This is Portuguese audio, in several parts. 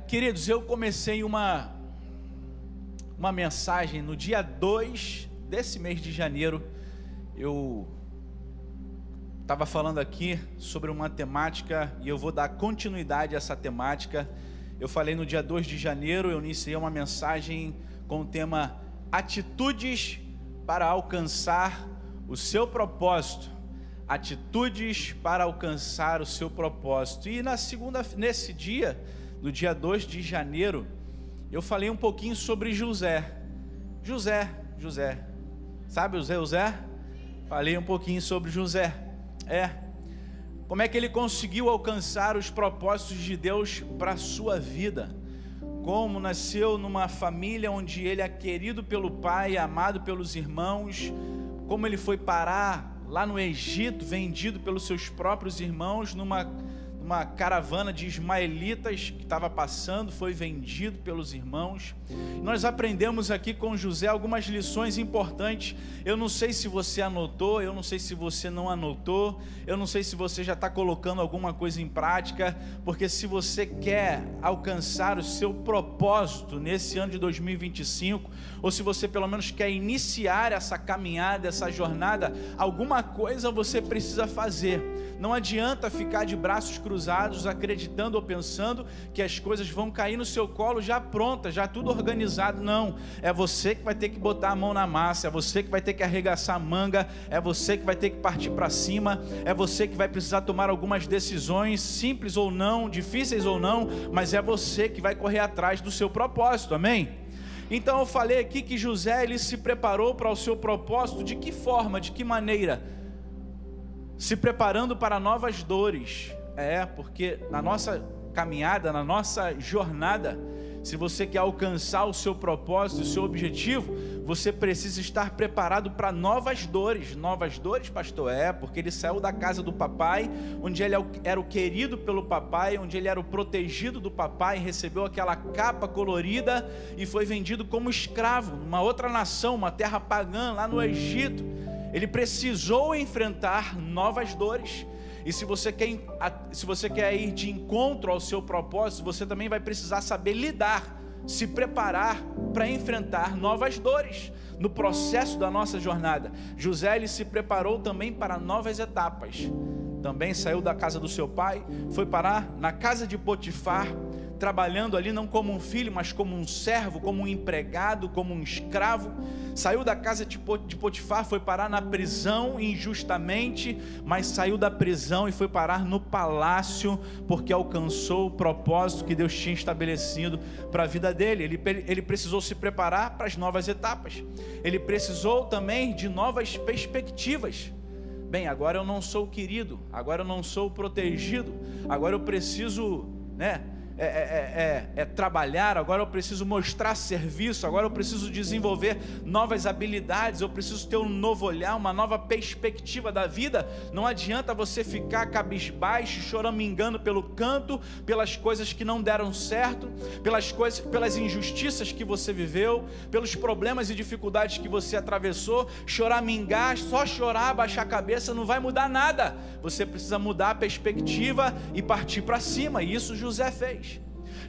Queridos, eu comecei uma mensagem no dia 2 desse mês de janeiro. Eu estava falando aqui sobre uma temática e eu vou dar continuidade a essa temática. Eu falei no dia 2 de janeiro, eu iniciei uma mensagem com o tema Atitudes para alcançar o seu propósito. Atitudes para alcançar o seu propósito. E nesse dia, no dia 2 de janeiro, eu falei um pouquinho sobre José. Sabe o José? Falei um pouquinho sobre José. Como é que ele conseguiu alcançar os propósitos de Deus para a sua vida? Como nasceu numa família onde ele é querido pelo pai, amado pelos irmãos. Como ele foi parar lá no Egito, vendido pelos seus próprios irmãos, numa caravana de ismaelitas que estava passando, foi vendido pelos irmãos. Nós aprendemos aqui com José algumas lições importantes. Eu não sei se você anotou, eu não sei se você não anotou, eu não sei se você já está colocando alguma coisa em prática, porque se você quer alcançar o seu propósito nesse ano de 2025, ou se você pelo menos quer iniciar essa caminhada, essa jornada, alguma coisa você precisa fazer. Não adianta ficar de braços cruzados, acreditando ou pensando que as coisas vão cair no seu colo já prontas, já tudo organizado. Não, é você que vai ter que botar a mão na massa, é você que vai ter que arregaçar a manga, é você que vai ter que partir para cima, é você que vai precisar tomar algumas decisões, simples ou não, difíceis ou não, mas é você que vai correr atrás do seu propósito, amém? Então eu falei aqui que José, ele se preparou para o seu propósito. De que forma, de que maneira? Se preparando para novas dores. Porque na nossa caminhada, na nossa jornada, se você quer alcançar o seu propósito, o seu objetivo, você precisa estar preparado para novas dores. Novas dores, pastor? Porque ele saiu da casa do papai, onde ele era o querido pelo papai, onde ele era o protegido do papai, recebeu aquela capa colorida e foi vendido como escravo numa outra nação, uma terra pagã lá no Egito. Ele precisou enfrentar novas dores. E se você quer ir de encontro ao seu propósito, você também vai precisar saber lidar, se preparar para enfrentar novas dores no processo da nossa jornada. José, ele se preparou também para novas etapas. Também saiu da casa do seu pai, foi parar na casa de Potifar, trabalhando ali não como um filho, mas como um servo, como um empregado, como um escravo. Saiu da casa de Potifar, foi parar na prisão injustamente, mas saiu da prisão e foi parar no palácio, porque alcançou o propósito que Deus tinha estabelecido para a vida dele. Ele precisou se preparar para as novas etapas. Ele precisou também de novas perspectivas. Bem, agora eu não sou o querido, agora eu não sou o protegido, agora eu preciso, trabalhar, agora eu preciso mostrar serviço, agora eu preciso desenvolver novas habilidades, eu preciso ter um novo olhar, uma nova perspectiva da vida. Não adianta você ficar cabisbaixo, choramingando pelo canto, pelas coisas que não deram certo, pelas injustiças que você viveu, pelos problemas e dificuldades que você atravessou. Choramingar, só chorar, baixar a cabeça não vai mudar nada. Você precisa mudar a perspectiva e partir para cima, e isso José fez.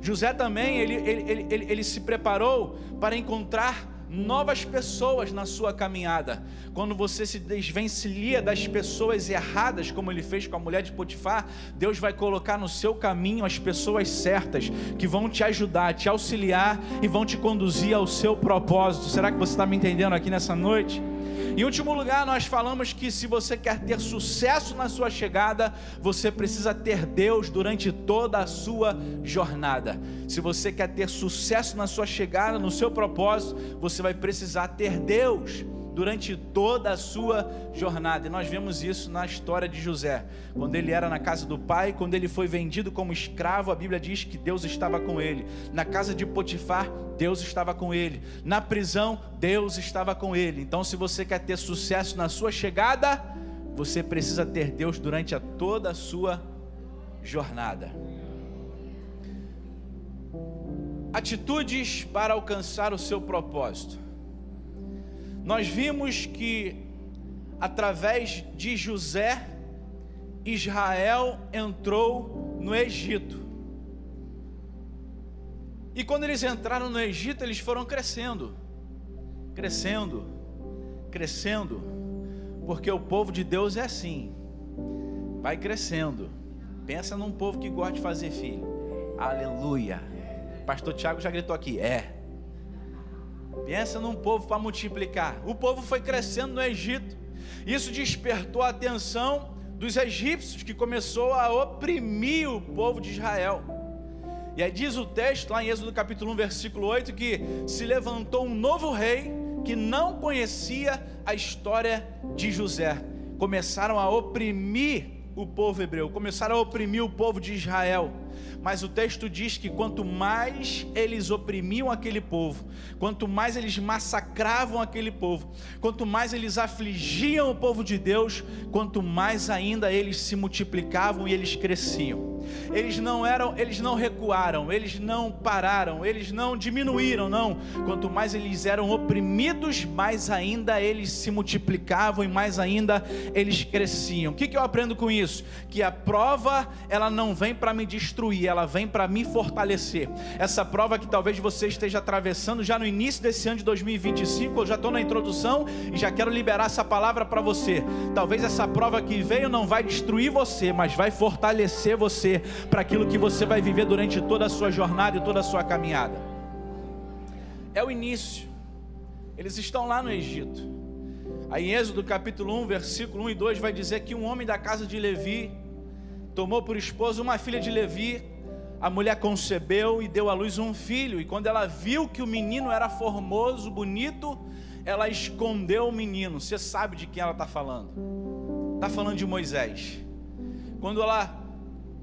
José também, ele se preparou para encontrar novas pessoas na sua caminhada. Quando você se desvencilha das pessoas erradas, como ele fez com a mulher de Potifar, Deus vai colocar no seu caminho as pessoas certas, que vão te ajudar, te auxiliar e vão te conduzir ao seu propósito. Será que você está me entendendo aqui nessa noite? Em último lugar, nós falamos que se você quer ter sucesso na sua chegada, você precisa ter Deus durante toda a sua jornada. Se você quer ter sucesso na sua chegada, no seu propósito, você vai precisar ter Deus durante toda a sua jornada. E nós vemos isso na história de José. Quando ele era na casa do pai, quando ele foi vendido como escravo, a Bíblia diz que Deus estava com ele. Na casa de Potifar, Deus estava com ele. Na prisão, Deus estava com ele. Então, se você quer ter sucesso na sua chegada, você precisa ter Deus durante toda a sua jornada. Atitudes para alcançar o seu propósito. Nós vimos que através de José, Israel entrou no Egito. E quando eles entraram no Egito, eles foram crescendo, porque o povo de Deus é assim, vai crescendo. Pensa num povo que gosta de fazer filho. Aleluia. Pastor Tiago já gritou aqui, pensa num povo para multiplicar. O povo foi crescendo no Egito. Isso despertou a atenção dos egípcios, que começou a oprimir o povo de Israel. E aí diz o texto, lá em Êxodo capítulo 1, versículo 8, que se levantou um novo rei que não conhecia a história de José. Começaram a oprimir o povo hebreu, começaram a oprimir o povo de Israel. Mas o texto diz que quanto mais eles oprimiam aquele povo, quanto mais eles massacravam aquele povo, quanto mais eles afligiam o povo de Deus, quanto mais ainda eles se multiplicavam e eles cresciam. Eles não recuaram, eles não pararam, eles não diminuíram, não. Quanto mais eles eram oprimidos, mais ainda eles se multiplicavam e mais ainda eles cresciam. O que eu aprendo com isso? Que a prova, ela não vem para me destruir, ela vem para me fortalecer. Essa prova que talvez você esteja atravessando já no início desse ano de 2025, eu já estou na introdução e já quero liberar essa palavra para você. Talvez essa prova que veio não vai destruir você, mas vai fortalecer você para aquilo que você vai viver durante toda a sua jornada e toda a sua caminhada. É o início. Eles estão lá no Egito. Aí em Êxodo capítulo 1, versículo 1 e 2 vai dizer que um homem da casa de Levi tomou por esposa uma filha de Levi. A mulher concebeu e deu à luz um filho. E quando ela viu que o menino era formoso, bonito, ela escondeu o menino. Você sabe de quem ela está falando? Está falando de Moisés. Quando ela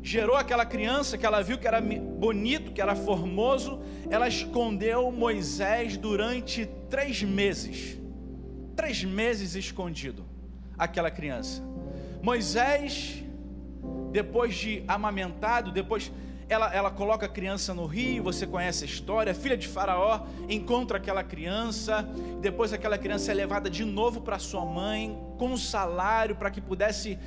gerou aquela criança, que ela viu que era bonito, que era formoso, ela escondeu Moisés durante 3 meses. 3 meses escondido aquela criança. Moisés, depois de amamentado, depois ela coloca a criança no rio, você conhece a história. A filha de Faraó encontra aquela criança, depois aquela criança é levada de novo para sua mãe, com um salário para que pudesse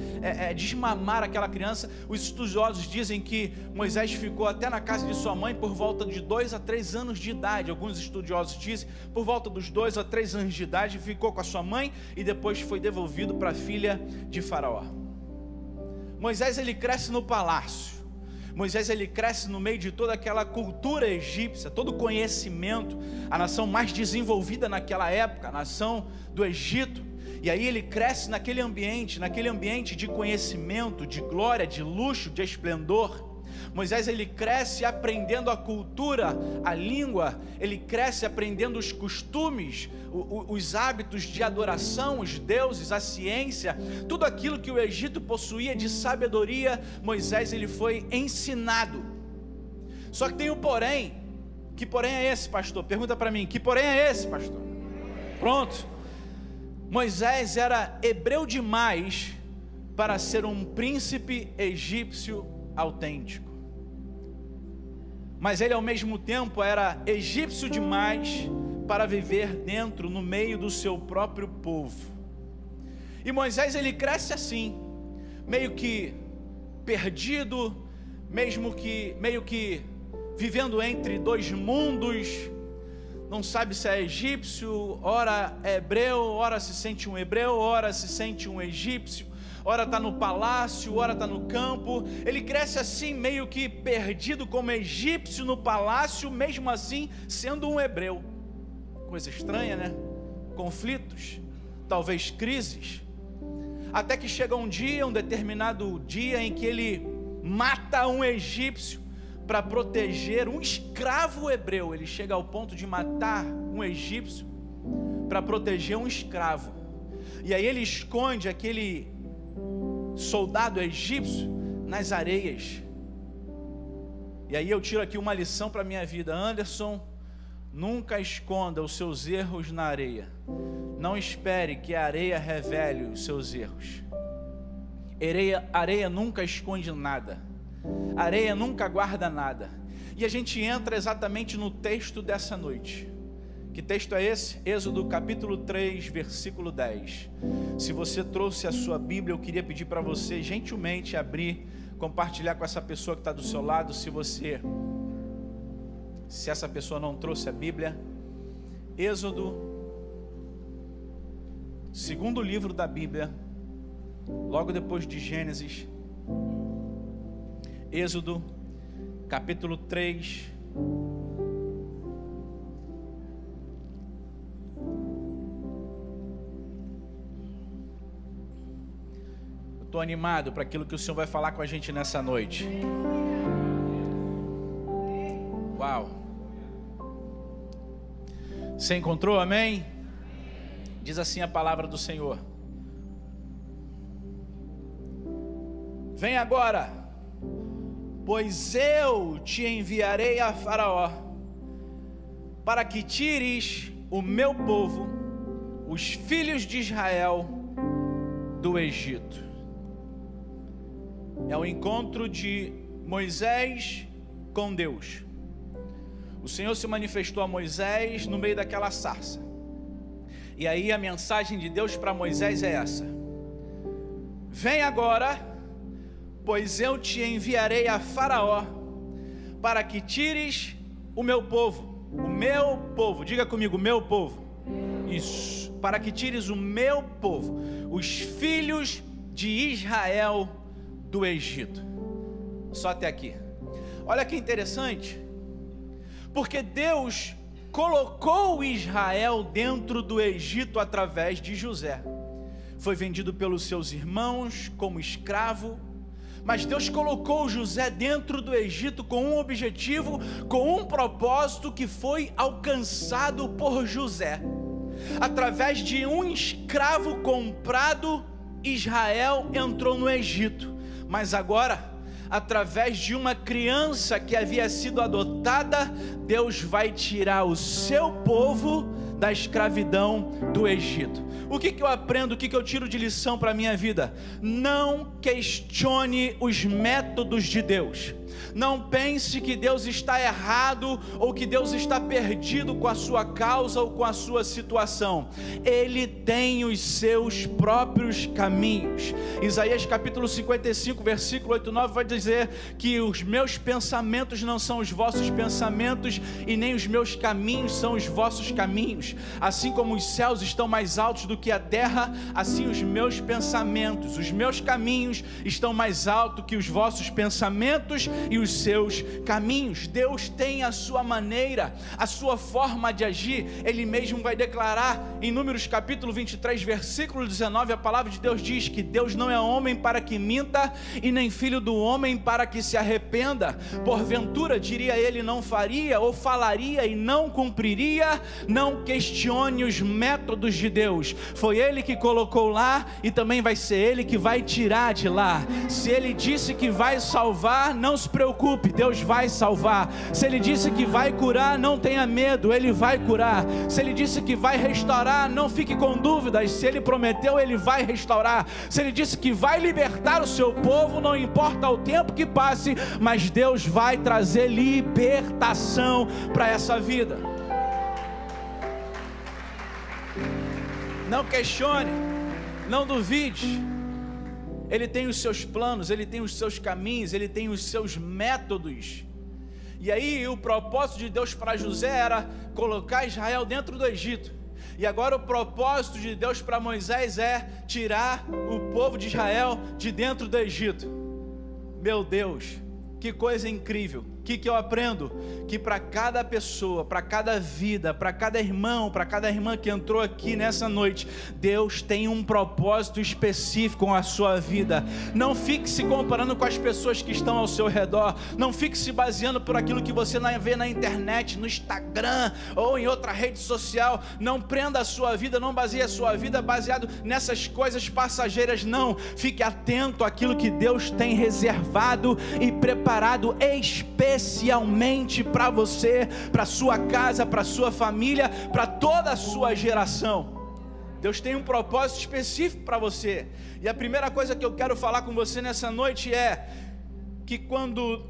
desmamar aquela criança. Os estudiosos dizem que Moisés ficou até na casa de sua mãe por volta de 2 a 3 anos de idade. Alguns estudiosos dizem por volta dos 2 a 3 anos de idade ficou com a sua mãe e depois foi devolvido para a filha de Faraó. Moisés, ele cresce no palácio. Moisés, ele cresce no meio de toda aquela cultura egípcia, todo o conhecimento, a nação mais desenvolvida naquela época, a nação do Egito. E aí ele cresce naquele ambiente de conhecimento, de glória, de luxo, de esplendor. Moisés, ele cresce aprendendo a cultura, a língua, ele cresce aprendendo os costumes, os hábitos de adoração, os deuses, a ciência, tudo aquilo que o Egito possuía de sabedoria. Moisés, ele foi ensinado. Só que tem um porém. Que porém é esse, pastor? Pergunta para mim, que porém é esse, pastor? Pronto. Moisés era hebreu demais para ser um príncipe egípcio autêntico. Mas ele ao mesmo tempo era egípcio demais para viver dentro, no meio do seu próprio povo. E Moisés, ele cresce assim, meio que perdido, meio que vivendo entre 2 mundos. Não sabe se é egípcio, ora é hebreu, ora se sente um hebreu, ora se sente um egípcio, ora está no palácio, ora está no campo. Ele cresce assim, meio que perdido como egípcio no palácio, mesmo assim sendo um hebreu. Coisa estranha, né? Conflitos, talvez crises. Até que chega um determinado dia em que ele mata um egípcio para proteger um escravo hebreu. Ele chega ao ponto de matar um egípcio para proteger um escravo. E aí ele esconde aquele soldado egípcio nas areias. E aí eu tiro aqui uma lição para a minha vida. Anderson, nunca esconda os seus erros na areia. Não espere que a areia revele os seus erros. Areia nunca esconde nada. Areia nunca guarda nada. E a gente entra exatamente no texto dessa noite. Que texto é esse? Êxodo capítulo 3, versículo 10. Se você trouxe a sua Bíblia, eu queria pedir para você gentilmente abrir, compartilhar com essa pessoa que está do seu lado. Se você Se essa pessoa não trouxe a Bíblia, Êxodo, segundo livro da Bíblia, logo depois de Gênesis, Êxodo, capítulo 3. Eu estou animado para aquilo que o Senhor vai falar com a gente nessa noite. Uau! Você encontrou, amém? Diz assim a palavra do Senhor: vem agora, pois eu te enviarei a Faraó, para que tires o meu povo, os filhos de Israel, do Egito. É o encontro de Moisés com Deus. O Senhor se manifestou a Moisés no meio daquela sarça. E aí a mensagem de Deus para Moisés é essa: vem agora, pois eu te enviarei a Faraó, para que tires o meu povo. O meu povo, diga comigo, meu povo. Isso, para que tires o meu povo, os filhos de Israel, do Egito. Só até aqui. Olha que interessante, porque Deus colocou Israel dentro do Egito através de José. Foi vendido pelos seus irmãos como escravo, mas Deus colocou José dentro do Egito com um objetivo, com um propósito que foi alcançado por José. Através de um escravo comprado, Israel entrou no Egito. Mas agora, através de uma criança que havia sido adotada, Deus vai tirar o seu povo da escravidão do Egito. O que eu aprendo, o que eu tiro de lição para a minha vida? Não questione os métodos de Deus. Não pense que Deus está errado ou que Deus está perdido com a sua causa ou com a sua situação. Ele tem os seus próprios caminhos. Isaías capítulo 55, versículo 8 e 9 vai dizer que os meus pensamentos não são os vossos pensamentos e nem os meus caminhos são os vossos caminhos. Assim como os céus estão mais altos do que a terra, assim os meus pensamentos, os meus caminhos estão mais altos que os vossos pensamentos e os seus caminhos. Deus tem a sua maneira, a sua forma de agir. Ele mesmo vai declarar em Números capítulo 23, versículo 19, a palavra de Deus diz que Deus não é homem para que minta, e nem filho do homem para que se arrependa. Porventura, diria ele, não faria, ou falaria e não cumpriria? Não questione os métodos de Deus. Foi Ele que colocou lá e também vai ser Ele que vai tirar de lá. Se Ele disse que vai salvar, não se preocupe, Deus vai salvar. Se Ele disse que vai curar, não tenha medo, Ele vai curar. Se Ele disse que vai restaurar, não fique com dúvidas. Se Ele prometeu, Ele vai restaurar. Se Ele disse que vai libertar o seu povo, não importa o tempo que passe, mas Deus vai trazer libertação para essa vida. Não questione, não duvide. Ele tem os seus planos, Ele tem os seus caminhos, Ele tem os seus métodos. E aí o propósito de Deus para José era colocar Israel dentro do Egito. E agora o propósito de Deus para Moisés é tirar o povo de Israel de dentro do Egito. Meu Deus, que coisa incrível. O que eu aprendo? Que para cada pessoa, para cada vida, para cada irmão, para cada irmã que entrou aqui nessa noite, Deus tem um propósito específico com a sua vida. Não fique se comparando com as pessoas que estão ao seu redor. Não fique se baseando por aquilo que você vê na internet, no Instagram ou em outra rede social. Não prenda a sua vida, não baseie a sua vida baseado nessas coisas passageiras, não. Fique atento àquilo que Deus tem reservado e preparado especialmente para você, para sua casa, para sua família, para toda a sua geração. Deus tem um propósito específico para você. E a primeira coisa que eu quero falar com você nessa noite é que quando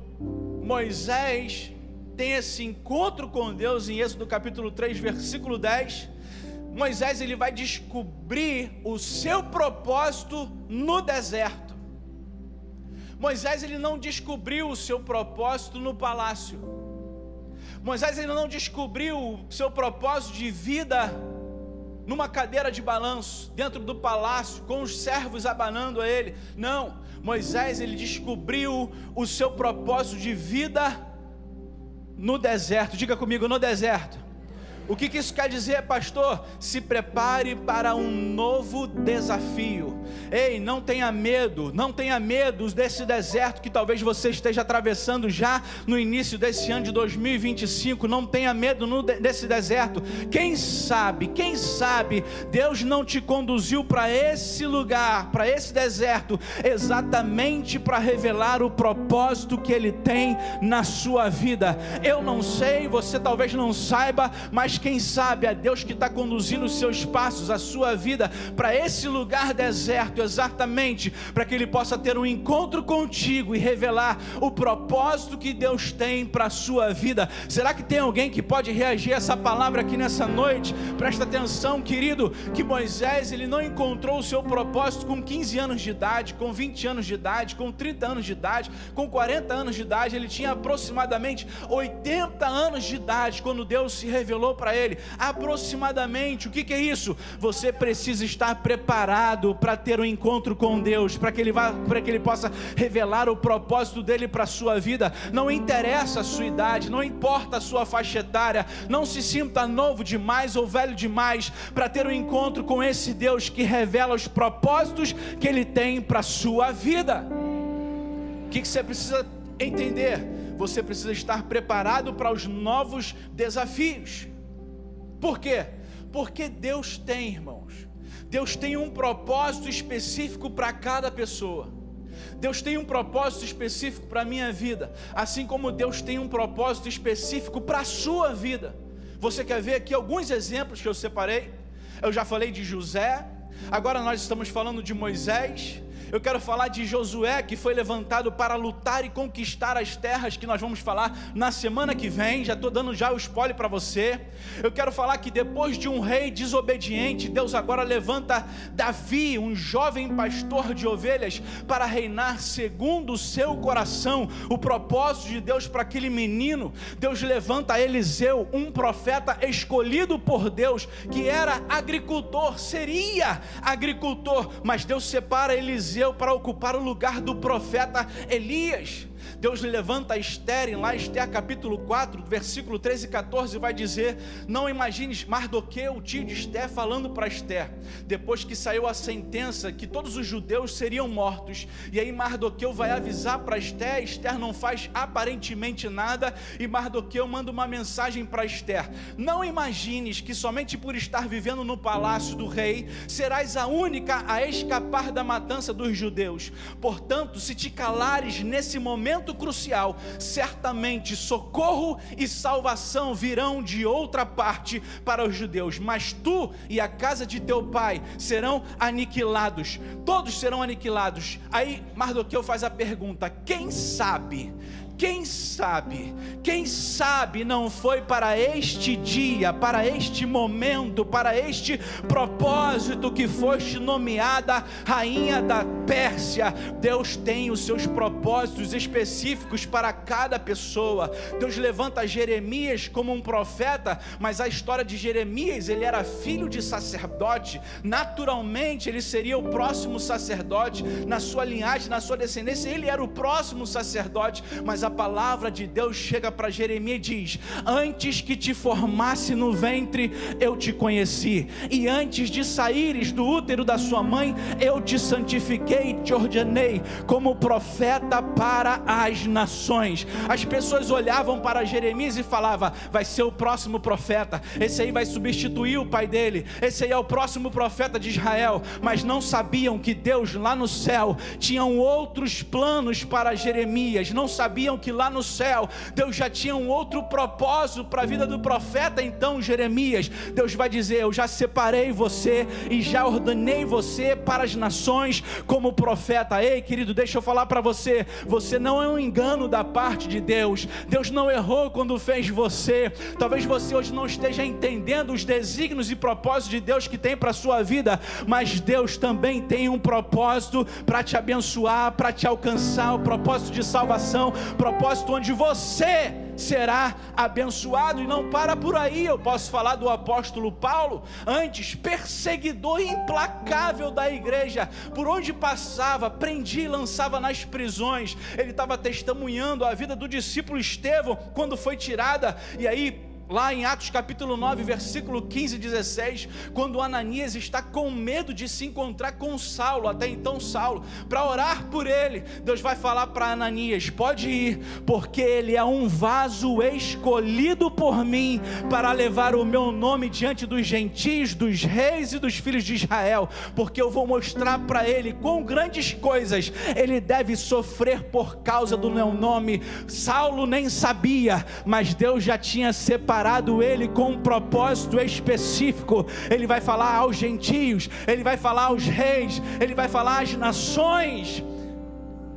Moisés tem esse encontro com Deus em Êxodo capítulo 3, versículo 10, Moisés ele vai descobrir o seu propósito no deserto. Moisés ele não descobriu o seu propósito no palácio. Moisés ainda não descobriu o seu propósito de vida numa cadeira de balanço, dentro do palácio, com os servos abanando a ele. Não, Moisés, ele descobriu o seu propósito de vida no deserto. Diga comigo, no deserto. O que isso quer dizer, pastor? Se prepare para um novo desafio. Ei, não tenha medo desse deserto que talvez você esteja atravessando já no início desse ano de 2025. Não tenha medo desse deserto. Quem sabe, Deus não te conduziu para esse lugar, para esse deserto, exatamente para revelar o propósito que Ele tem na sua vida. Eu não sei, você talvez não saiba, mas quem sabe é Deus que está conduzindo os seus passos, a sua vida, para esse lugar deserto, exatamente para que Ele possa ter um encontro contigo e revelar o propósito que Deus tem para a sua vida. Será que tem alguém que pode reagir a essa palavra aqui nessa noite? Presta atenção, querido, que Moisés, ele não encontrou o seu propósito com 15 anos de idade, com 20 anos de idade, com 30 anos de idade, com 40 anos de idade. Ele tinha aproximadamente 80 anos de idade quando Deus se revelou para ele. Aproximadamente. O que é isso? Você precisa estar preparado para ter um encontro com Deus, para que Ele possa revelar o propósito dele para a sua vida. Não interessa a sua idade, não importa a sua faixa etária, não se sinta novo demais ou velho demais para ter um encontro com esse Deus que revela os propósitos que Ele tem para a sua vida. O que você precisa entender? Você precisa estar preparado para os novos desafios. Por quê? Porque Deus tem, irmãos, Deus tem um propósito específico para cada pessoa. Deus tem um propósito específico para a minha vida, assim como Deus tem um propósito específico para a sua vida. Você quer ver aqui alguns exemplos que eu separei? Eu já falei de José, agora nós estamos falando de Moisés. Eu quero falar de Josué, que foi levantado para lutar e conquistar as terras, que nós vamos falar na semana que vem. Já estou dando já o spoiler para você. Eu quero falar que depois de um rei desobediente, Deus agora levanta Davi, um jovem pastor de ovelhas, para reinar segundo o seu coração. O propósito de Deus para aquele menino. Deus levanta Eliseu, um profeta escolhido por Deus, que era agricultor, seria agricultor, mas Deus separa Eliseu para ocupar o lugar do profeta Elias. Deus levanta Esther, lá Esther capítulo 4, versículo 13 e 14, vai dizer: não imagines Mardoqueu, o tio de Esther, falando para Esther, depois que saiu a sentença que todos os judeus seriam mortos, e aí Mardoqueu vai avisar para Esther, Esther não faz aparentemente nada, e Mardoqueu manda uma mensagem para Esther: não imagines que somente por estar vivendo no palácio do rei, serás a única a escapar da matança dos judeus. Portanto, se te calares nesse momento crucial, certamente socorro e salvação virão de outra parte para os judeus, mas tu e a casa de teu pai serão aniquilados, todos serão aniquilados. Aí Mardoqueu faz a pergunta: quem sabe não foi para este dia, para este momento, para este propósito que foste nomeada rainha da Pérsia? Deus tem os seus propósitos específicos para cada pessoa. Deus levanta Jeremias como um profeta, mas a história de Jeremias, ele era filho de sacerdote, naturalmente ele seria o próximo sacerdote, na sua linhagem, na sua descendência, ele era o próximo sacerdote. Mas a palavra de Deus chega para Jeremias e diz: antes que te formasse no ventre, eu te conheci, e antes de saíres do útero da sua mãe, eu te santifiquei e te ordenei como profeta para as nações. As pessoas olhavam para Jeremias e falavam: vai ser o próximo profeta, esse aí vai substituir o pai dele, esse aí é o próximo profeta de Israel. Mas não sabiam que Deus lá no céu tinha outros planos para Jeremias, não sabiam que lá no céu Deus já tinha um outro propósito para a vida do profeta. Então Jeremias, Deus vai dizer: eu já separei você e já ordenei você para as nações como profeta. Ei, querido, deixa eu falar para você, você não é um engano da parte de Deus. Deus não errou quando fez você. Talvez você hoje não esteja entendendo os desígnios e propósitos de Deus que tem para a sua vida, mas Deus também tem um propósito para te abençoar, para te alcançar, um propósito de salvação, propósito onde você será abençoado. E não para por aí, eu posso falar do apóstolo Paulo, antes perseguidor implacável da igreja, por onde passava, prendia e lançava nas prisões. Ele estava testemunhando a vida do discípulo Estevão, quando foi tirada, e aí lá em Atos capítulo 9, versículo 15 e 16, quando Ananias está com medo de se encontrar com Saulo, até então Saulo, para orar por ele, Deus vai falar para Ananias: pode ir, porque ele é um vaso escolhido por mim, para levar o meu nome diante dos gentios, dos reis e dos filhos de Israel, porque eu vou mostrar para ele quão grandes coisas ele deve sofrer por causa do meu nome. Saulo nem sabia, mas Deus já tinha separado ele com um propósito específico. Ele vai falar aos gentios, ele vai falar aos reis, ele vai falar às nações.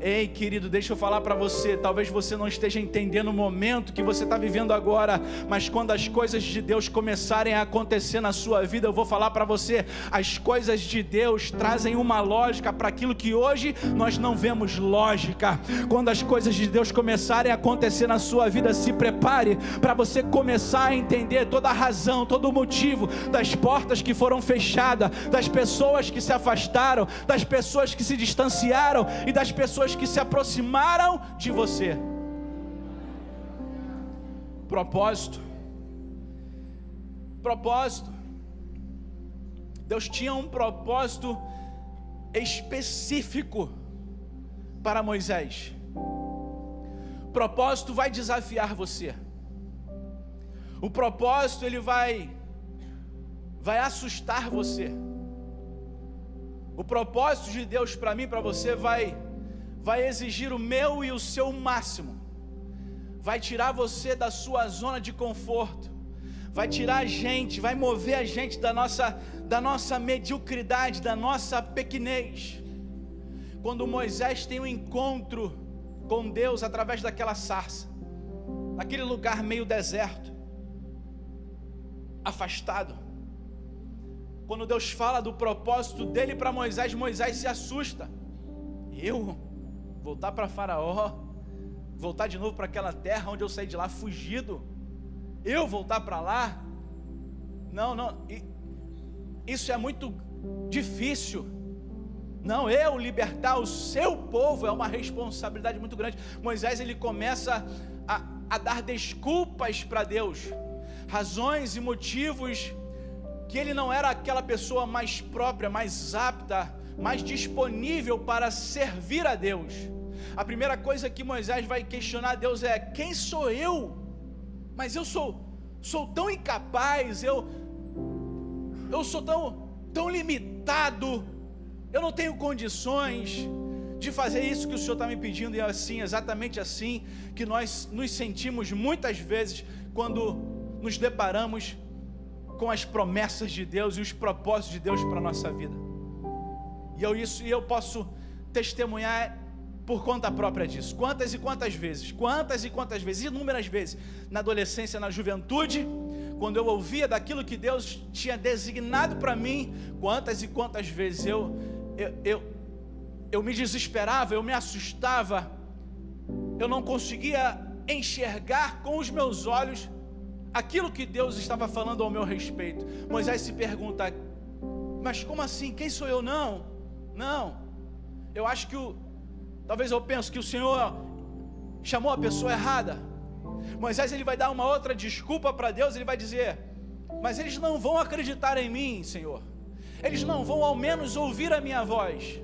Ei, querido, deixa eu falar para você, talvez você não esteja entendendo o momento que você está vivendo agora, mas quando as coisas de Deus começarem a acontecer na sua vida, eu vou falar para você, as coisas de Deus trazem uma lógica para aquilo que hoje nós não vemos lógica. Quando as coisas de Deus começarem a acontecer na sua vida, se prepare para você começar a entender toda a razão, todo o motivo das portas que foram fechadas, das pessoas que se afastaram, das pessoas que se distanciaram e das pessoas que se aproximaram de você. Propósito. Deus tinha um propósito específico para Moisés. O propósito vai desafiar você. O propósito ele vai assustar você. O propósito de Deus para mim, para você, vai exigir o meu e o seu máximo, vai tirar você da sua zona de conforto, vai tirar a gente, vai mover a gente da nossa mediocridade, da nossa pequenez. Quando Moisés tem um encontro com Deus através daquela sarça, naquele lugar meio deserto, afastado, quando Deus fala do propósito dele para Moisés, Moisés se assusta. Voltar para Faraó, voltar de novo para aquela terra onde eu saí de lá fugido, eu voltar para lá? Não, isso é muito difícil. Não, eu libertar o seu povo é uma responsabilidade muito grande. Moisés ele começa a dar desculpas para Deus, razões e motivos que ele não era aquela pessoa mais própria, mais apta, mais disponível para servir a Deus. A primeira coisa que Moisés vai questionar a Deus é: quem sou eu? Mas eu sou tão incapaz, eu sou tão limitado, eu não tenho condições de fazer isso que o Senhor está me pedindo. E é assim, exatamente assim que nós nos sentimos muitas vezes quando nos deparamos com as promessas de Deus e os propósitos de Deus para a nossa vida. E eu posso testemunhar por conta própria disso. Quantas e quantas vezes, inúmeras vezes, na adolescência, na juventude, quando eu ouvia daquilo que Deus tinha designado para mim, quantas e quantas vezes eu me desesperava, eu me assustava, eu não conseguia enxergar com os meus olhos aquilo que Deus estava falando ao meu respeito. Moisés se pergunta: mas como assim? Quem sou eu? Não, eu acho que talvez eu penso que o Senhor chamou a pessoa errada. Moisés ele vai dar uma outra desculpa para Deus, ele vai dizer: mas eles não vão acreditar em mim, Senhor, eles não vão ao menos ouvir a minha voz.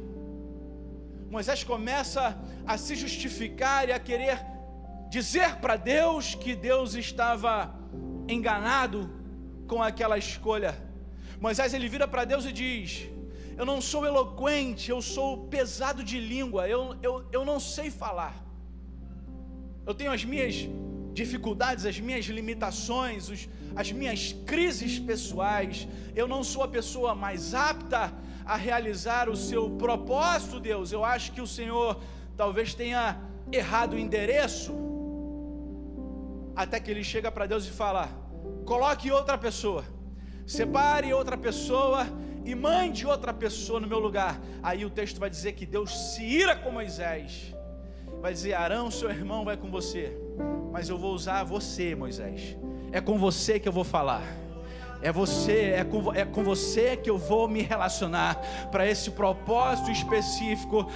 Moisés começa a se justificar e a querer dizer para Deus que Deus estava enganado com aquela escolha. Moisés ele vira para Deus e diz: eu não sou eloquente, eu sou pesado de língua, eu não sei falar, eu tenho as minhas dificuldades, as minhas limitações, as minhas crises pessoais, eu não sou a pessoa mais apta a realizar o seu propósito, Deus. Eu acho que o Senhor talvez tenha errado o endereço. Até que ele chega para Deus e fala: coloque outra pessoa, separe outra pessoa e mande outra pessoa no meu lugar. Aí o texto vai dizer que Deus se ira com Moisés. vai dizer: Arão, seu irmão, vai com você, mas eu vou usar você, Moisés. É com você que eu vou falar. É com você que eu vou me relacionar para esse propósito específico.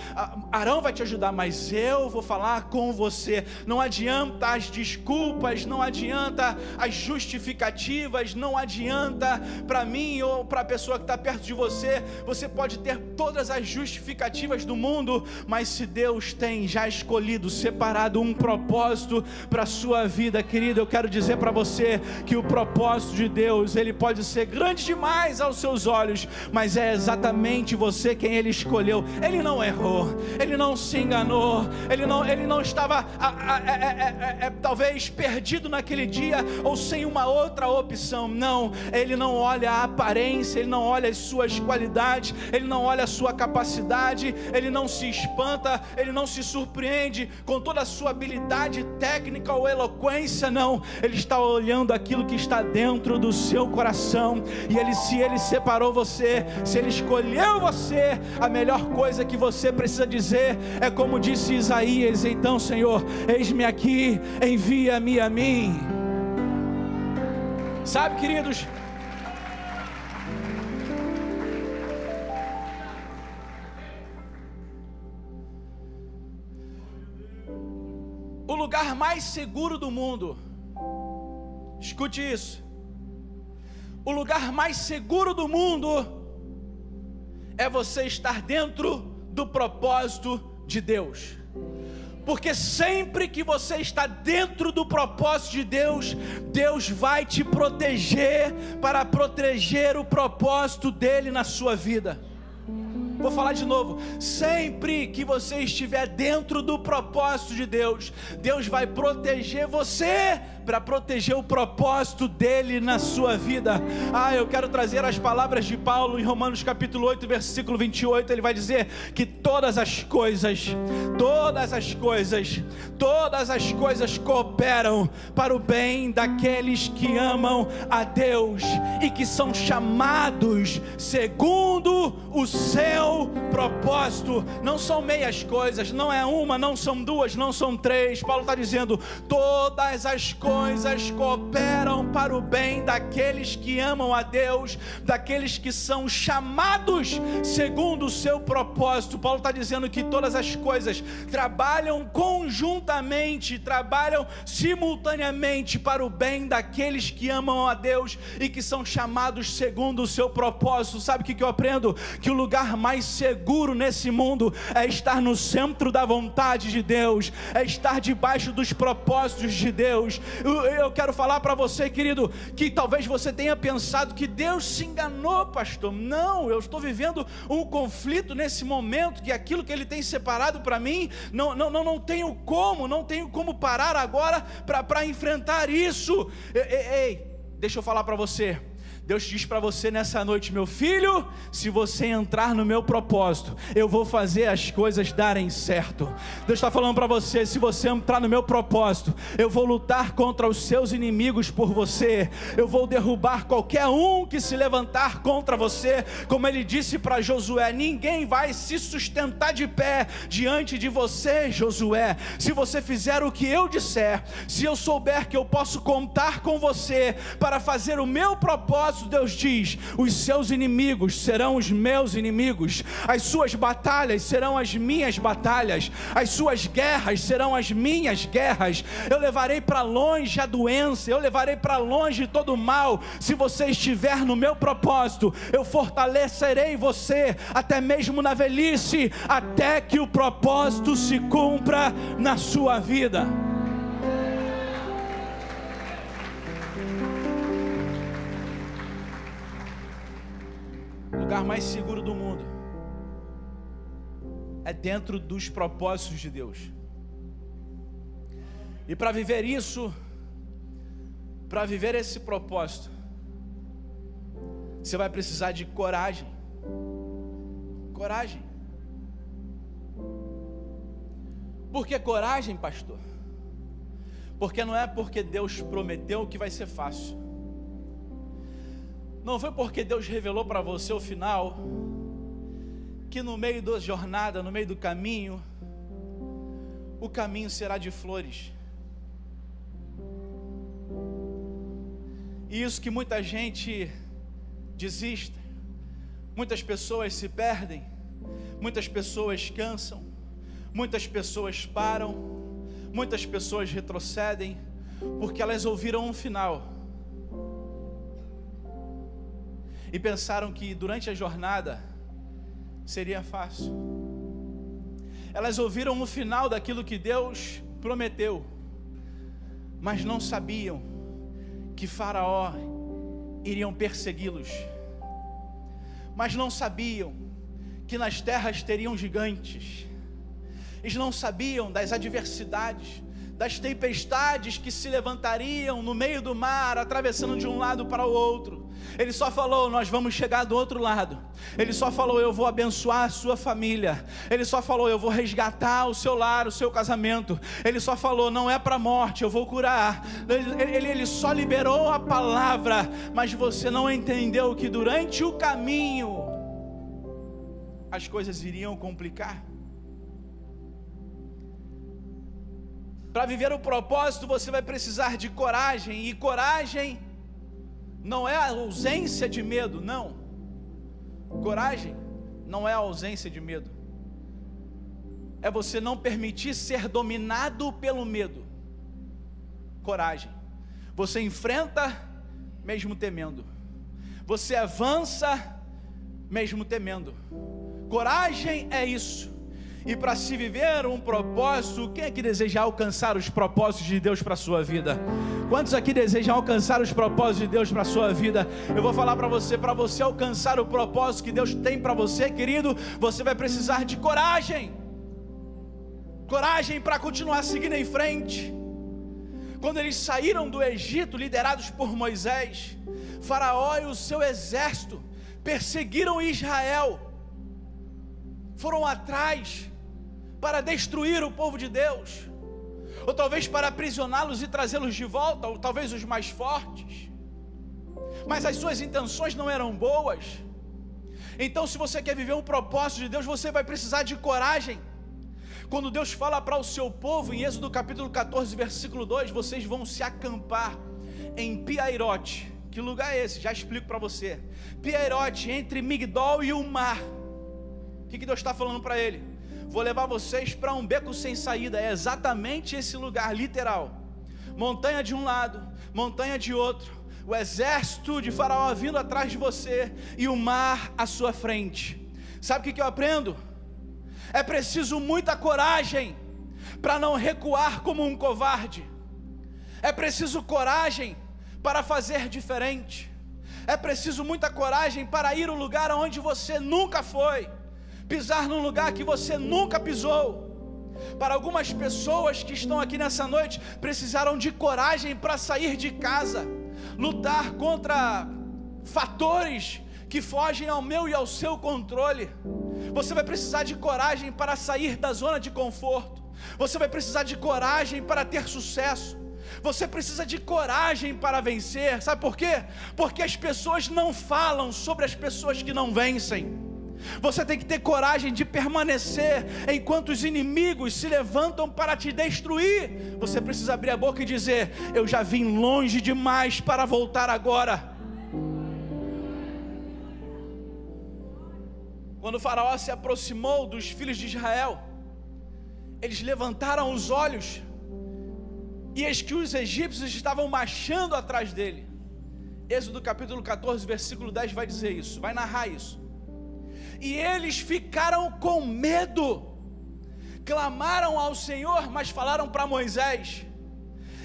Arão vai te ajudar, mas eu vou falar com você. Não adianta as desculpas, não adianta as justificativas, não adianta para mim ou para a pessoa que está perto de você. Você pode ter todas as justificativas do mundo, mas se Deus tem já escolhido, separado um propósito para a sua vida, querido, eu quero dizer para você que o propósito de Deus, ele pode ser grande demais aos seus olhos, mas é exatamente você quem Ele escolheu. Ele não errou, Ele não se enganou, Ele não estava talvez perdido naquele dia ou sem uma outra opção. Não, Ele não olha a aparência, Ele não olha as suas qualidades, Ele não olha a sua capacidade, Ele não se espanta, Ele não se surpreende com toda a sua habilidade técnica ou eloquência. Não, Ele está olhando aquilo que está dentro do seu coração. E se Ele separou você, se Ele escolheu você, a melhor coisa que você precisa dizer é como disse Isaías: então, Senhor, eis-me aqui, envia-me a mim. Sabe, queridos, o lugar mais seguro do mundo, escute isso, o lugar mais seguro do mundo é você estar dentro do propósito de Deus. Porque sempre que você está dentro do propósito de Deus, Deus vai te proteger para proteger o propósito dele na sua vida. Vou falar de novo: sempre que você estiver dentro do propósito de Deus, Deus vai proteger você para proteger o propósito dele na sua vida. Eu quero trazer as palavras de Paulo em Romanos capítulo 8, versículo 28. Ele vai dizer que todas as coisas cooperam para o bem daqueles que amam a Deus e que são chamados segundo o seu propósito. Não são meias coisas, não é uma, não são duas, não são três. Paulo está dizendo: todas as coisas cooperam para o bem daqueles que amam a Deus, daqueles que são chamados segundo o seu propósito. Paulo está dizendo que todas as coisas trabalham conjuntamente, trabalham simultaneamente para o bem daqueles que amam a Deus e que são chamados segundo o seu propósito. Sabe o que eu aprendo? Que o lugar mais seguro nesse mundo é estar no centro da vontade de Deus, é estar debaixo dos propósitos de Deus. Eu quero falar para você, querido, que talvez você tenha pensado que Deus se enganou, pastor. Não, eu estou vivendo um conflito nesse momento, que aquilo que Ele tem separado para mim, não tenho como parar agora para enfrentar isso. Ei, deixa eu falar para você. Deus diz para você nessa noite: meu filho, se você entrar no meu propósito, eu vou fazer as coisas darem certo. Deus está falando para você: se você entrar no meu propósito, eu vou lutar contra os seus inimigos por você, eu vou derrubar qualquer um que se levantar contra você. Como Ele disse para Josué: ninguém vai se sustentar de pé diante de você, Josué, se você fizer o que eu disser. Se eu souber que eu posso contar com você para fazer o meu propósito, Deus diz: os seus inimigos serão os meus inimigos, as suas batalhas serão as minhas batalhas, as suas guerras serão as minhas guerras. Eu levarei para longe a doença, eu levarei para longe todo o mal. Se você estiver no meu propósito, eu fortalecerei você até mesmo na velhice, até que o propósito se cumpra na sua vida. O lugar mais seguro do mundo é dentro dos propósitos de Deus. E para viver isso, para viver esse propósito, você vai precisar de coragem. Coragem. Por que coragem, pastor? Porque não é porque Deus prometeu que vai ser fácil. Não foi porque Deus revelou para você o final, que no meio da jornada, no meio do caminho, o caminho será de flores. E isso que muita gente desiste, muitas pessoas se perdem, muitas pessoas cansam, muitas pessoas param, muitas pessoas retrocedem, porque elas ouviram um final e pensaram que durante a jornada seria fácil. Elas ouviram o final daquilo que Deus prometeu, mas não sabiam que Faraó iriam persegui-los, mas não sabiam que nas terras teriam gigantes. Eles não sabiam das adversidades, das tempestades que se levantariam no meio do mar, atravessando de um lado para o outro. Ele só falou: nós vamos chegar do outro lado. Ele só falou: eu vou abençoar a sua família. Ele só falou: eu vou resgatar o seu lar, o seu casamento. Ele só falou: não é para a morte, eu vou curar. Ele só liberou a palavra, mas você não entendeu que durante o caminho as coisas iriam complicar. Para viver o propósito, você vai precisar de coragem, e coragem não é a ausência de medo, não. Coragem não é a ausência de medo, é você não permitir ser dominado pelo medo. Coragem, você enfrenta mesmo temendo, você avança mesmo temendo. Coragem é isso. E para se viver um propósito, quem aqui deseja alcançar os propósitos de Deus para a sua vida? Quantos aqui desejam alcançar os propósitos de Deus para a sua vida? Eu vou falar para você alcançar o propósito que Deus tem para você, querido, você vai precisar de coragem. Coragem para continuar seguindo em frente. Quando eles saíram do Egito, liderados por Moisés, Faraó e o seu exército perseguiram Israel, foram atrás para destruir o povo de Deus, ou talvez para aprisioná-los e trazê-los de volta, ou talvez os mais fortes, mas as suas intenções não eram boas. Então, se você quer viver um propósito de Deus, você vai precisar de coragem. Quando Deus fala para o seu povo, em Êxodo capítulo 14, versículo 2, vocês vão se acampar em Piairote. Que lugar é esse? Já explico para você. Piairote, entre Migdol e o mar. O que Deus está falando para ele? Vou levar vocês para um beco sem saída. É exatamente esse lugar, literal. Montanha de um lado, montanha de outro, o exército de Faraó vindo atrás de você e o mar à sua frente. Sabe o que eu aprendo? É preciso muita coragem para não recuar como um covarde. É preciso coragem para fazer diferente. É preciso muita coragem para ir ao lugar onde você nunca foi, pisar num lugar que você nunca pisou. Para algumas pessoas que estão aqui nessa noite, precisaram de coragem para sair de casa, lutar contra fatores que fogem ao meu e ao seu controle. Você vai precisar de coragem para sair da zona de conforto. Você vai precisar de coragem para ter sucesso. Você precisa de coragem para vencer. Sabe por quê? Porque as pessoas não falam sobre as pessoas que não vencem. Você tem que ter coragem de permanecer enquanto os inimigos se levantam para te destruir. Você precisa abrir a boca e dizer: eu já vim longe demais para voltar agora. Quando o Faraó se aproximou dos filhos de Israel, eles levantaram os olhos, e eis que os egípcios estavam marchando atrás dele. Êxodo capítulo 14, versículo 10 vai dizer isso, vai narrar isso. E eles ficaram com medo, clamaram ao Senhor, mas falaram para Moisés: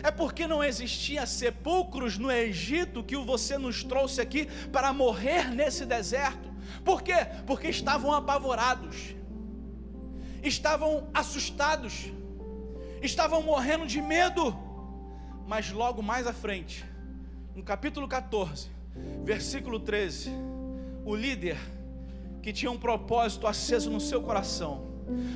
é porque não existia sepulcros no Egito que você nos trouxe aqui para morrer nesse deserto. Por quê? Porque estavam apavorados, estavam assustados, estavam morrendo de medo. Mas logo mais à frente, no capítulo 14, versículo 13, o líder que tinha um propósito aceso no seu coração,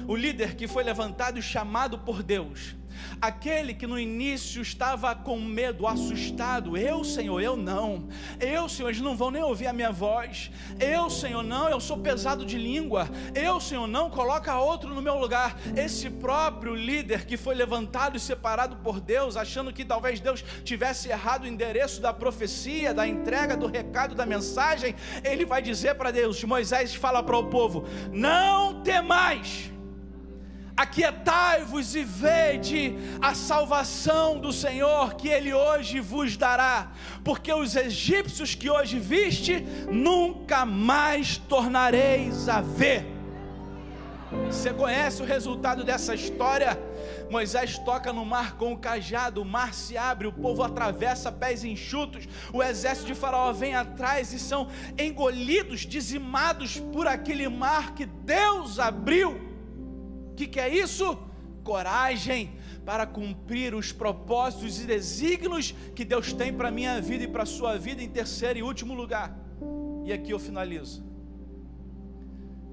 o líder que foi levantado e chamado por Deus, Aquele que no início estava com medo, assustado, eu, Senhor, eu não. Eu, Senhor, eles não vão nem ouvir a minha voz. Eu, Senhor, não, eu sou pesado de língua. Eu, Senhor, não, coloca outro no meu lugar. Esse próprio líder que foi levantado e separado por Deus, achando que talvez Deus tivesse errado o endereço da profecia, da entrega do recado, da mensagem, ele vai dizer para Deus, Moisés fala para o povo: não temais, aquietai-vos e vede a salvação do Senhor que Ele hoje vos dará, porque os egípcios que hoje viste, nunca mais tornareis a ver. Você conhece o resultado dessa história? Moisés toca no mar com o cajado, o mar se abre, o povo atravessa pés enxutos, o exército de Faraó vem atrás e são engolidos, dizimados por aquele mar que Deus abriu. O que é isso? Coragem para cumprir os propósitos e desígnios que Deus tem para a minha vida e para a sua vida. Em terceiro e último lugar, e aqui eu finalizo,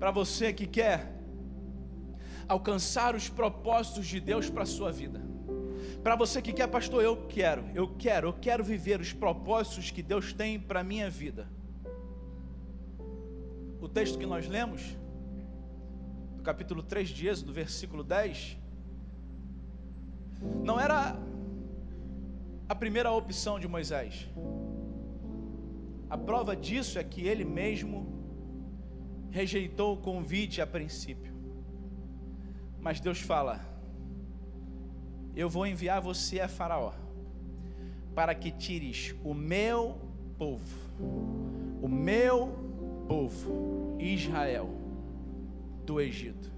para você que quer alcançar os propósitos de Deus para a sua vida, para você que quer, pastor, eu quero viver os propósitos que Deus tem para a minha vida. O texto que nós lemos, capítulo 3 de Êxodo, versículo 10, não era a primeira opção de Moisés. A prova disso é que ele mesmo rejeitou o convite a princípio. Mas Deus fala: eu vou enviar você a Faraó, para que tires o meu povo, Israel, do Egito.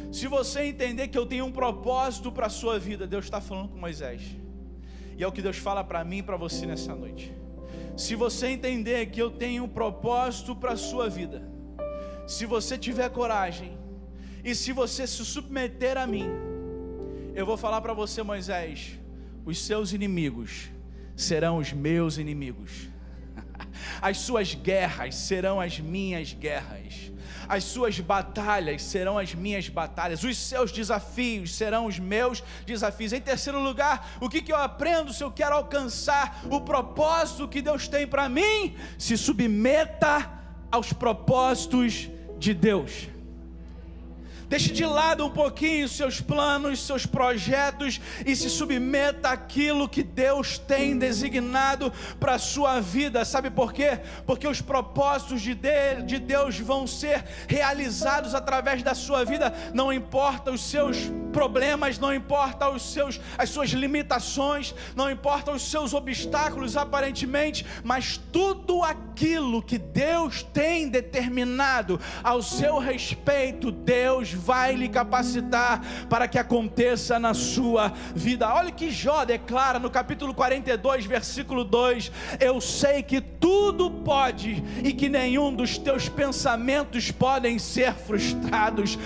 Se você entender que eu tenho um propósito para a sua vida, Deus está falando com Moisés, e é o que Deus fala para mim e para você nessa noite. Se você entender que eu tenho um propósito para a sua vida, se você tiver coragem, e se você se submeter a mim, eu vou falar para você, Moisés: os seus inimigos serão os meus inimigos, as suas guerras serão as minhas guerras, as suas batalhas serão as minhas batalhas, os seus desafios serão os meus desafios. Em terceiro lugar, o que eu aprendo se eu quero alcançar o propósito que Deus tem para mim? Se submeta aos propósitos de Deus. Deixe de lado um pouquinho seus planos, seus projetos, e se submeta àquilo que Deus tem designado para a sua vida. Sabe por quê? Porque os propósitos de Deus vão ser realizados através da sua vida. Não importa os seus problemas, não importa as suas limitações, não importa os seus obstáculos aparentemente, mas tudo aquilo que Deus tem determinado ao seu respeito, Deus vai lhe capacitar para que aconteça na sua vida. Olha que Jó declara no capítulo 42, versículo 2: eu sei que tudo pode e que nenhum dos teus pensamentos podem ser frustrados.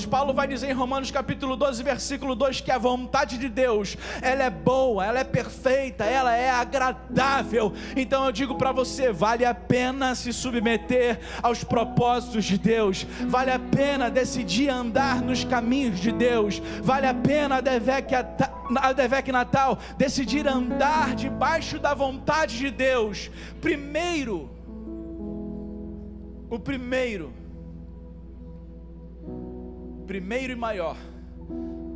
Paulo vai dizer em Romanos capítulo 12, versículo 2, que a vontade de Deus, ela é boa, ela é perfeita, ela é agradável. Então eu digo para você, vale a pena se submeter aos propósitos de Deus, vale a pena decidir andar nos caminhos de Deus, vale a pena a Devec Natal decidir andar debaixo da vontade de Deus. O primeiro e maior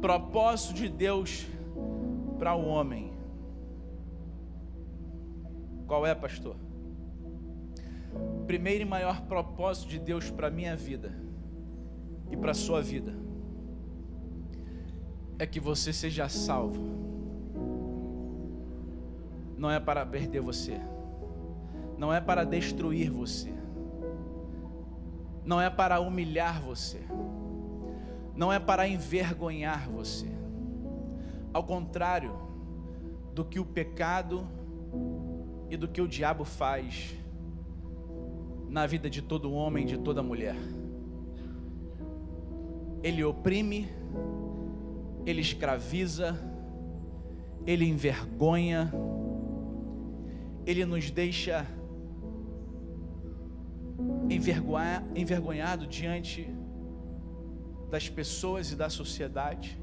propósito de Deus para o homem, qual é, pastor? O primeiro e maior propósito de Deus para a minha vida e para a sua vida é que você seja salvo. Não é para perder você, não é para destruir você, não é para humilhar você, não é para envergonhar você. Ao contrário do que o pecado e do que o diabo faz na vida de todo homem, de toda mulher. Ele oprime, ele escraviza, ele envergonha, ele nos deixa envergonhado diante das pessoas e da sociedade.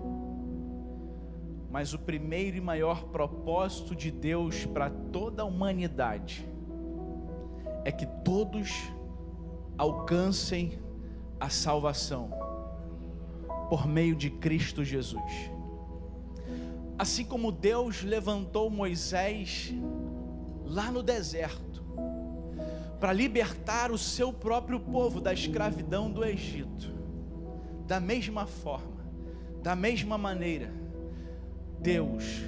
Mas o primeiro e maior propósito de Deus para toda a humanidade é que todos alcancem a salvação por meio de Cristo Jesus. Assim como Deus levantou Moisés lá no deserto para libertar o seu próprio povo da escravidão do Egito, da mesma forma, da mesma maneira, Deus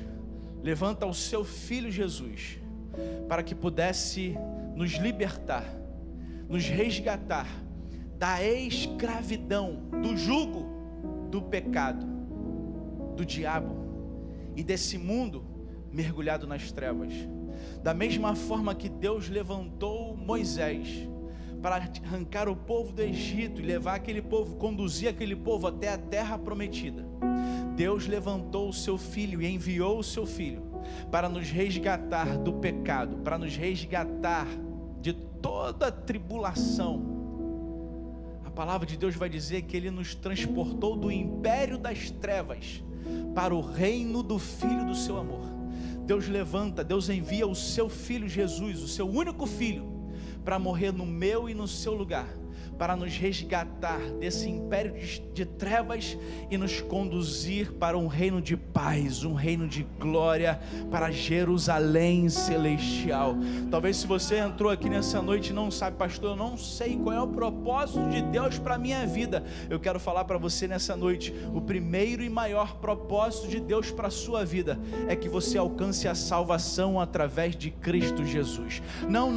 levanta o seu Filho Jesus para que pudesse nos libertar, nos resgatar da escravidão, do jugo do pecado, do diabo e desse mundo mergulhado nas trevas. Da mesma forma que Deus levantou Moisés para arrancar o povo do Egito e levar aquele povo, conduzir aquele povo até a terra prometida, Deus levantou o seu Filho e enviou o seu Filho para nos resgatar do pecado, para nos resgatar de toda a tribulação. A palavra de Deus vai dizer que Ele nos transportou do império das trevas para o reino do Filho do seu amor. Deus levanta, Deus envia o seu Filho Jesus, o seu único Filho, para morrer no meu e no seu lugar, para nos resgatar desse império de trevas e nos conduzir para um reino de paz, um reino de glória, para Jerusalém celestial. Talvez se você entrou aqui nessa noite e não sabe, pastor, eu não sei qual é o propósito de Deus para a minha vida. Eu quero falar para você nessa noite, o primeiro e maior propósito de Deus para a sua vida é que você alcance a salvação através de Cristo Jesus. Não,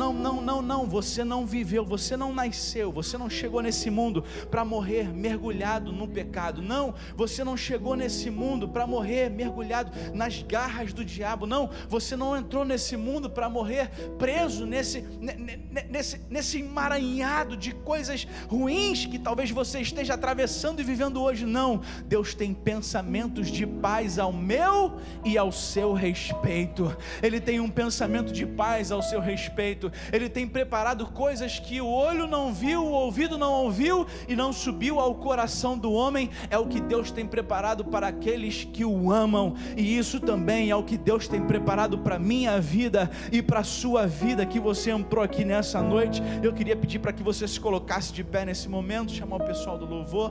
você não viveu, você não nasceu, você não chegou nesse mundo para morrer mergulhado no pecado. Não, você não chegou nesse mundo para morrer mergulhado nas garras do diabo. Não, você não entrou nesse mundo para morrer preso nesse emaranhado de coisas ruins que talvez você esteja atravessando e vivendo hoje. Não, Deus tem pensamentos de paz ao meu e ao seu respeito. Ele tem um pensamento de paz ao seu respeito. Ele tem preparado coisas que o olho não viu, o ouvido não ouviu e não subiu ao coração do homem. É o que Deus tem preparado para aqueles que o amam, e isso também é o que Deus tem preparado para a minha vida e para a sua vida, que você entrou aqui nessa noite. Eu queria pedir para que você se colocasse de pé nesse momento, chamar o pessoal do louvor.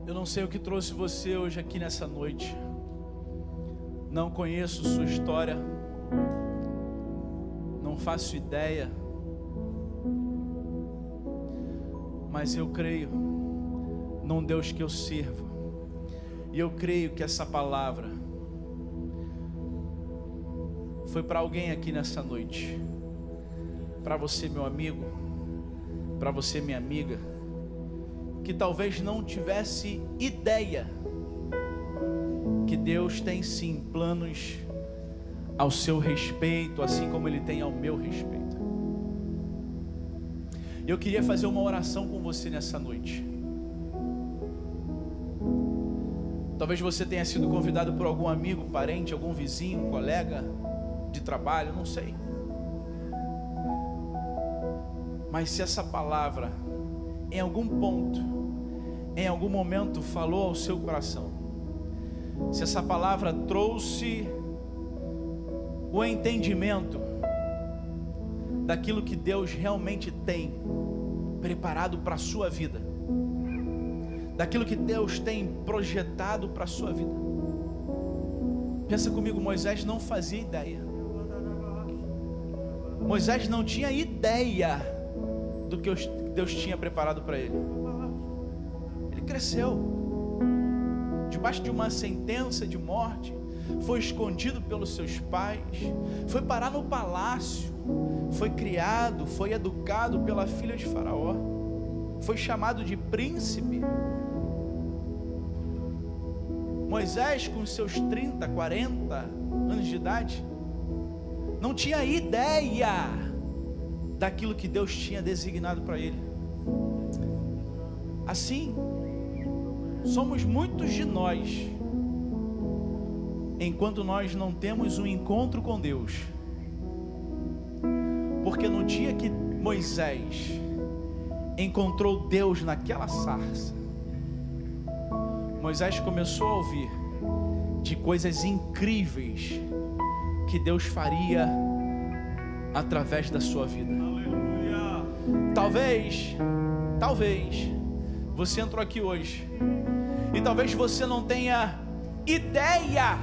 Eu não sei o que trouxe você hoje aqui nessa noite, não conheço sua história, não faço ideia, mas eu creio num Deus que eu sirvo, e eu creio que essa palavra foi para alguém aqui nessa noite, para você, meu amigo, para você, minha amiga, que talvez não tivesse ideia que Deus tem sim planos ao seu respeito, assim como Ele tem ao meu respeito. Eu queria fazer uma oração com você nessa noite. Talvez você tenha sido convidado por algum amigo, parente, algum vizinho, colega de trabalho, não sei. Mas se essa palavra em algum ponto, em algum momento falou ao seu coração, se essa palavra trouxe o entendimento daquilo que Deus realmente tem preparado para a sua vida, daquilo que Deus tem projetado para a sua vida. Pensa comigo, Moisés não fazia ideia. Moisés não tinha ideia do que Deus tinha preparado para ele. Ele cresceu debaixo de uma sentença de morte, foi escondido pelos seus pais, foi parar no palácio, foi criado, foi educado pela filha de Faraó, foi chamado de príncipe. Moisés, com seus 30, 40 anos de idade, não tinha ideia daquilo que Deus tinha designado para ele. Assim, somos muitos de nós, enquanto nós não temos um encontro com Deus. Porque no dia que Moisés encontrou Deus naquela sarça, Moisés começou a ouvir de coisas incríveis que Deus faria através da sua vida. Aleluia. Talvez você entrou aqui hoje e talvez você não tenha ideia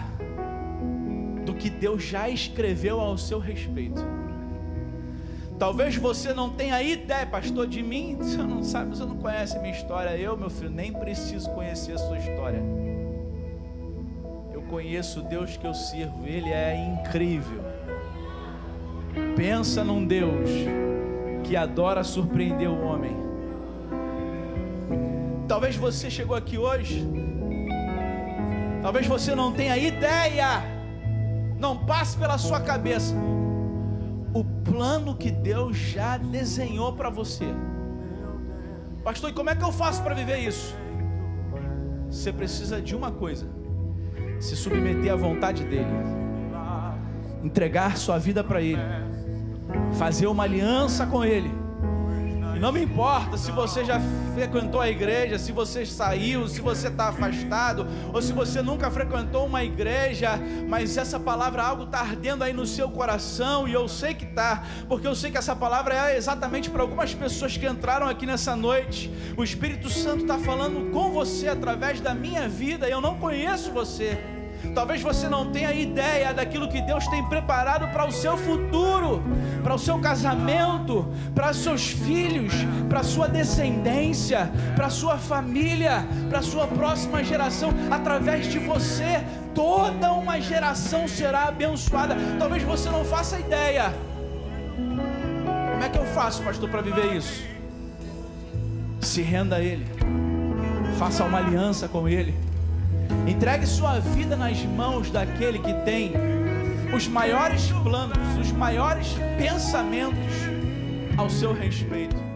do que Deus já escreveu ao seu respeito. Talvez você não tenha ideia, pastor, de mim. Você não sabe, você não conhece a minha história. Eu, meu filho, nem preciso conhecer a sua história. Eu conheço o Deus que eu sirvo. Ele é incrível. Pensa num Deus que adora surpreender o homem. Talvez você chegou aqui hoje, talvez você não tenha ideia, não passe pela sua cabeça o plano que Deus já desenhou para você. Pastor, e como é que eu faço para viver isso? Você precisa de uma coisa: se submeter à vontade dele, entregar sua vida para ele, fazer uma aliança com ele. E não me importa se você já frequentou a igreja, se você saiu, se você está afastado, ou se você nunca frequentou uma igreja, mas essa palavra, algo está ardendo aí no seu coração, e eu sei que está, porque eu sei que essa palavra é exatamente para algumas pessoas que entraram aqui nessa noite. O Espírito Santo está falando com você através da minha vida, e eu não conheço você. Talvez você não tenha ideia daquilo que Deus tem preparado para o seu futuro, para o seu casamento, para os seus filhos, para a sua descendência, para a sua família, para a sua próxima geração. Através de você, toda uma geração será abençoada. Talvez você não faça ideia. Como é que eu faço, pastor, para viver isso? Se renda a Ele, faça uma aliança com Ele. Entregue sua vida nas mãos daquele que tem os maiores planos, os maiores pensamentos ao seu respeito.